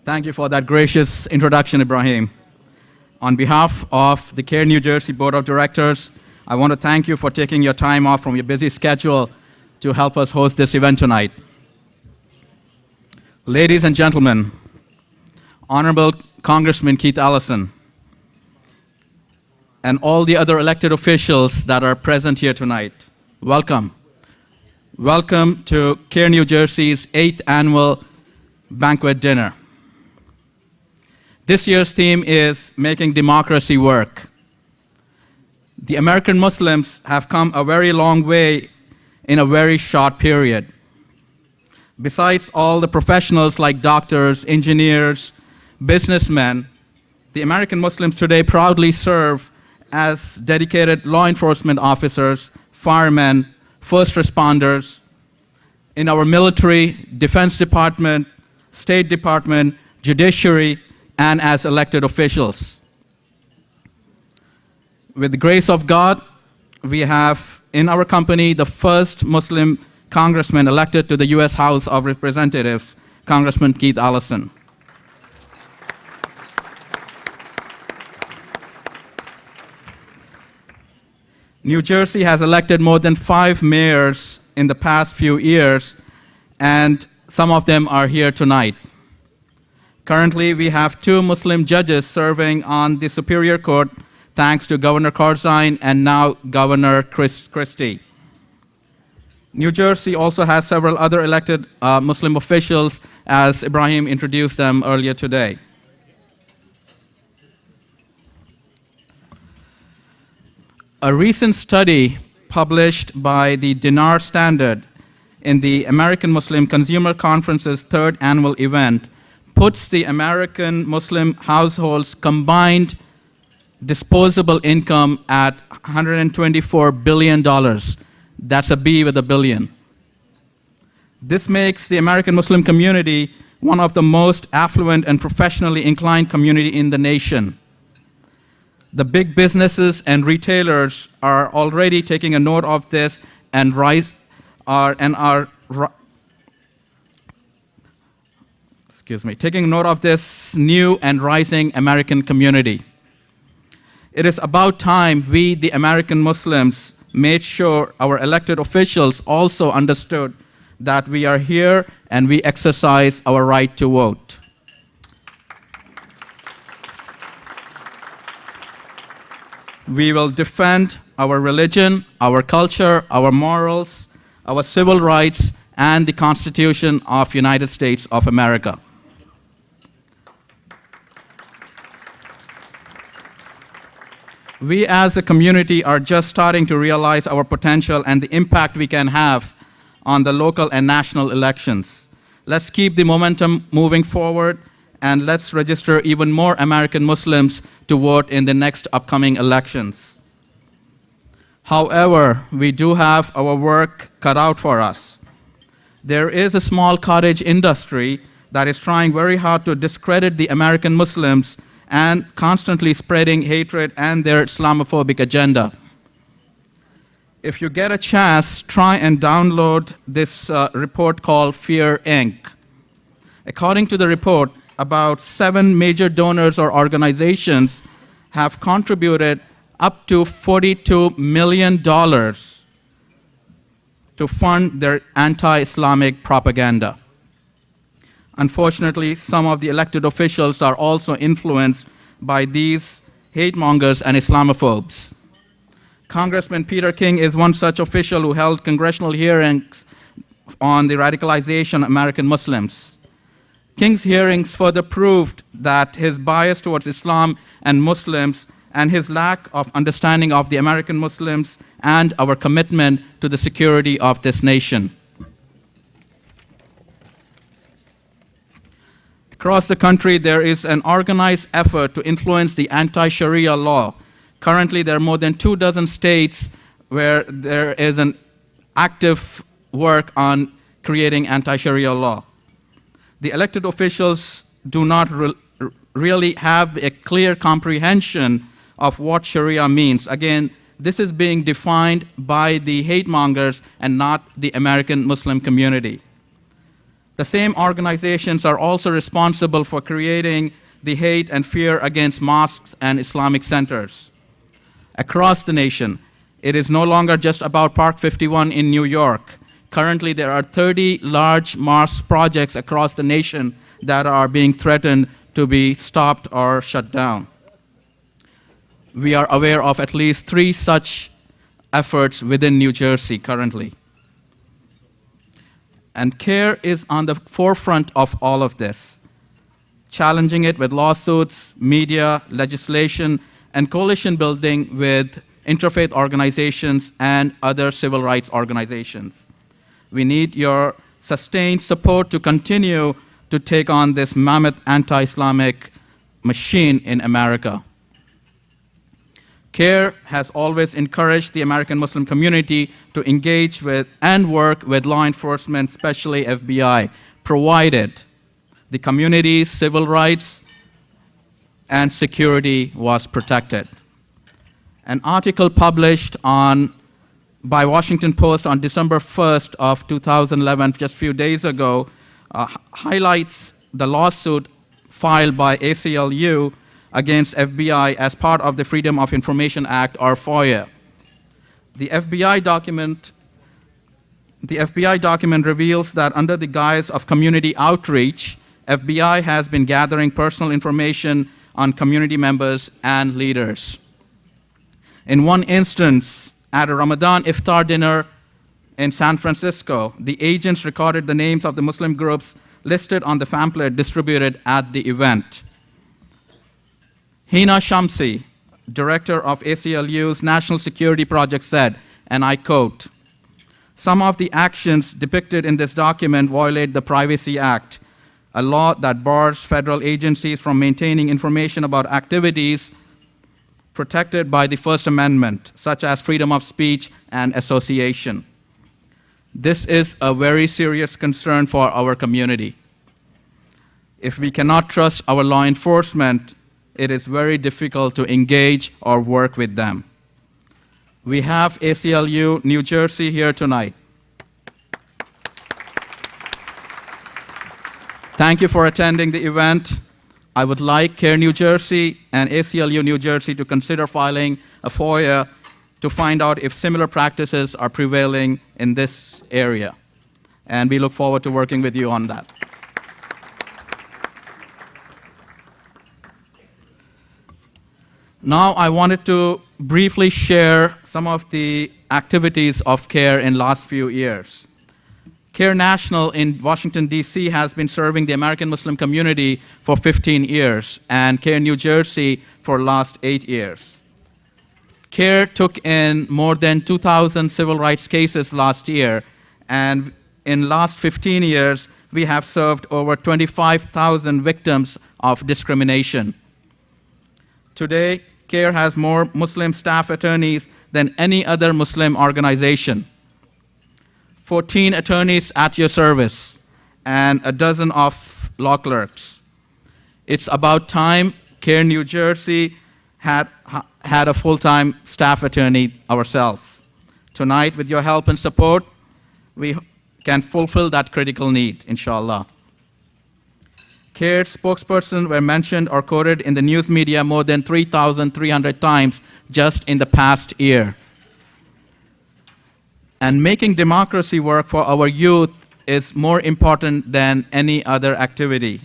Thank you for that gracious introduction, Ibrahim. On behalf of the CAIR New Jersey Board of Directors, I want to thank you for taking your time off from your busy schedule to help us host this event tonight. Ladies and gentlemen, Honorable Congressman Keith Ellison, and all the other elected officials that are present here tonight, welcome. Welcome to CAIR New Jersey's 8th annual Banquet dinner. This year's theme is Making Democracy Work. The American Muslims have come a very long way in a very short period. Besides all the professionals like doctors, engineers, businessmen, the American Muslims today proudly serve as dedicated law enforcement officers, firemen, first responders in our military, Defense Department, State Department, judiciary, and as elected officials. With the grace of God, we have in our company the first Muslim congressman elected to the U.S. House of Representatives, Congressman Keith Ellison. New Jersey has elected more than 5 mayors in the past few years, and some of them are here tonight. Currently, we have 2 Muslim judges serving on the Superior Court, thanks to Governor Karzai and now Governor Christie. New Jersey also has several other elected Muslim officials, as Ibrahim introduced them earlier today. A recent study published by the Dinar Standard in the American Muslim Consumer Conference's 3rd annual event puts the American Muslim households' combined disposable income at $124 billion. That's a B with a billion. This makes the American Muslim community one of the most affluent and professionally inclined community in the nation. The big businesses and retailers are already taking a note of this and taking note of this new and rising American community. It is about time we, the American Muslims, made sure our elected officials also understood that we are here and we exercise our right to vote. We will defend our religion, our culture, our morals, our civil rights, and the Constitution of the United States of America. We as a community are just starting to realize our potential and the impact we can have on the local and national elections. Let's keep the momentum moving forward, and let's register even more American Muslims to vote in the next upcoming elections. However, we do have our work cut out for us. There is a small cottage industry that is trying very hard to discredit the American Muslims and constantly spreading hatred and their Islamophobic agenda. If you get a chance, try and download this report called Fear Inc. According to the report, about 7 major donors or organizations have contributed up to $42 million to fund their anti-Islamic propaganda. Unfortunately, some of the elected officials are also influenced by these hate mongers and Islamophobes. Congressman Peter King is one such official who held congressional hearings on the radicalization of American Muslims. King's hearings further proved that his bias towards Islam and Muslims and his lack of understanding of the American Muslims and our commitment to the security of this nation. Across the country, there is an organized effort to influence the anti-Sharia law. Currently, there are more than 24 states where there is an active work on creating anti-Sharia law. The elected officials do not really have a clear comprehension of what Sharia means. Again, this is being defined by the hate mongers and not the American Muslim community. The same organizations are also responsible for creating the hate and fear against mosques and Islamic centers. Across the nation, it is no longer just about Park 51 in New York. Currently, there are 30 large mosque projects across the nation that are being threatened to be stopped or shut down. We are aware of at least 3 such efforts within New Jersey currently. And CAIR is on the forefront of all of this, challenging it with lawsuits, media, legislation, and coalition building with interfaith organizations and other civil rights organizations. We need your sustained support to continue to take on this mammoth anti-Islamic machine in America. CAIR has always encouraged the American Muslim community to engage with and work with law enforcement, especially FBI, provided the community's civil rights and security was protected. An article published by Washington Post on December 1st of 2011, just a few days ago, highlights the lawsuit filed by ACLU against FBI as part of the Freedom of Information Act, or FOIA. The FBI document reveals that under the guise of community outreach, FBI has been gathering personal information on community members and leaders. In one instance, at a Ramadan iftar dinner in San Francisco, the agents recorded the names of the Muslim groups listed on the pamphlet distributed at the event. Hina Shamsi, director of ACLU's National Security Project, said, and I quote, "Some of the actions depicted in this document violate the Privacy Act, a law that bars federal agencies from maintaining information about activities protected by the First Amendment, such as freedom of speech and association. This is a very serious concern for our community. If we cannot trust our law enforcement, it is very difficult to engage or work with them." We have ACLU New Jersey here tonight. Thank you for attending the event. I would like CAIR New Jersey and ACLU New Jersey to consider filing a FOIA to find out if similar practices are prevailing in this area. And we look forward to working with you on that. Now I wanted to briefly share some of the activities of CAIR in last few years. CAIR National in Washington, D.C. has been serving the American Muslim community for 15 years, and CAIR New Jersey for the last 8 years. CAIR took in more than 2,000 civil rights cases last year, and in the last 15 years, we have served over 25,000 victims of discrimination. Today, CAIR has more Muslim staff attorneys than any other Muslim organization. 14 attorneys at your service, and a dozen of law clerks. It's about time CAIR New Jersey had a full-time staff attorney ourselves. Tonight, with your help and support, we can fulfill that critical need, inshallah. CAIR spokespersons were mentioned or quoted in the news media more than 3,300 times just in the past year. And making democracy work for our youth is more important than any other activity.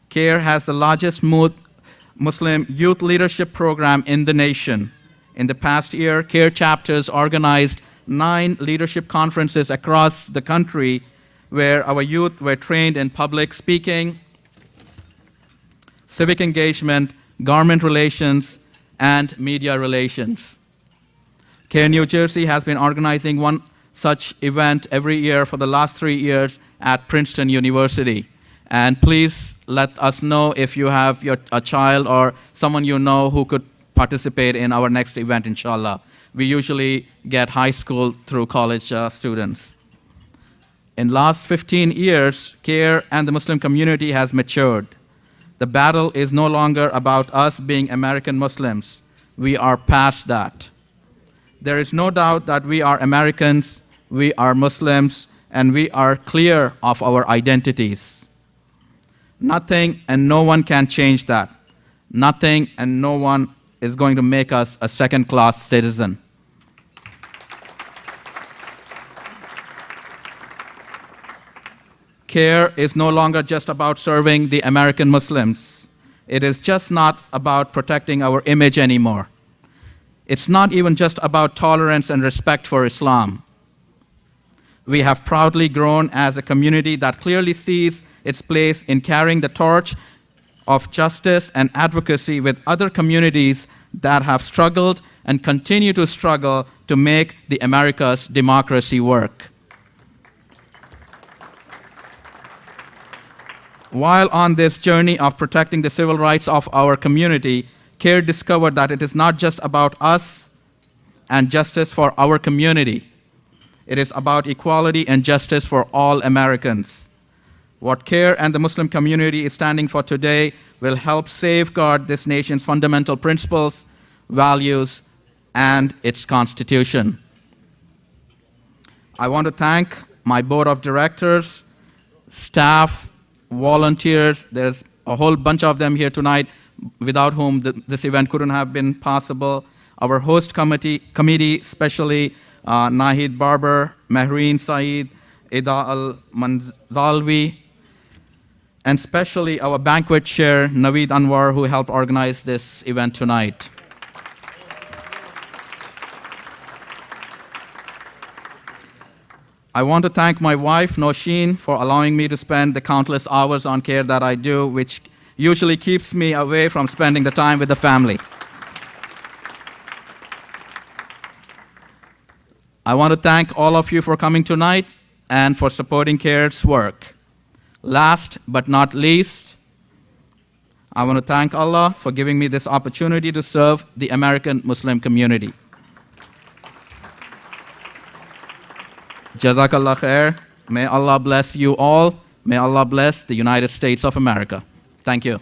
CAIR has the largest Muslim youth leadership program in the nation. In the past year, CAIR chapters organized 9 leadership conferences across the country where our youth were trained in public speaking, civic engagement, government relations, and media relations. CAIR New Jersey has been organizing one such event every year for the last 3 years at Princeton University. And please let us know if you have a child or someone you know who could participate in our next event, inshallah. We usually get high school through college students. In last 15 years, CAIR and the Muslim community has matured. The battle is no longer about us being American Muslims. We are past that. There is no doubt that we are Americans, we are Muslims, and we are clear of our identities. Nothing and no one can change that. Nothing and no one is going to make us a second-class citizen. CAIR is no longer just about serving the American Muslims. It is just not about protecting our image anymore. It's not even just about tolerance and respect for Islam. We have proudly grown as a community that clearly sees its place in carrying the torch of justice and advocacy with other communities that have struggled and continue to struggle to make the America's democracy work. While on this journey of protecting the civil rights of our community, CAIR discovered that it is not just about us and justice for our community. It is about equality and justice for all Americans. What CAIR and the Muslim community is standing for today will help safeguard this nation's fundamental principles, values, and its constitution. I want to thank my board of directors, staff, volunteers. There's a whole bunch of them here tonight without whom this event couldn't have been possible. Our host committee, especially Nahid Barber, Mehreen Saeed, Ida Al-Manzalvi, and especially our banquet chair, Naveed Anwar, who helped organize this event tonight. I want to thank my wife, Nosheen, for allowing me to spend the countless hours on CAIR that I do, which usually keeps me away from spending the time with the family. I want to thank all of you for coming tonight and for supporting CAIR's work. Last but not least, I want to thank Allah for giving me this opportunity to serve the American Muslim community. Jazakallah khair. May Allah bless you all. May Allah bless the United States of America. Thank you.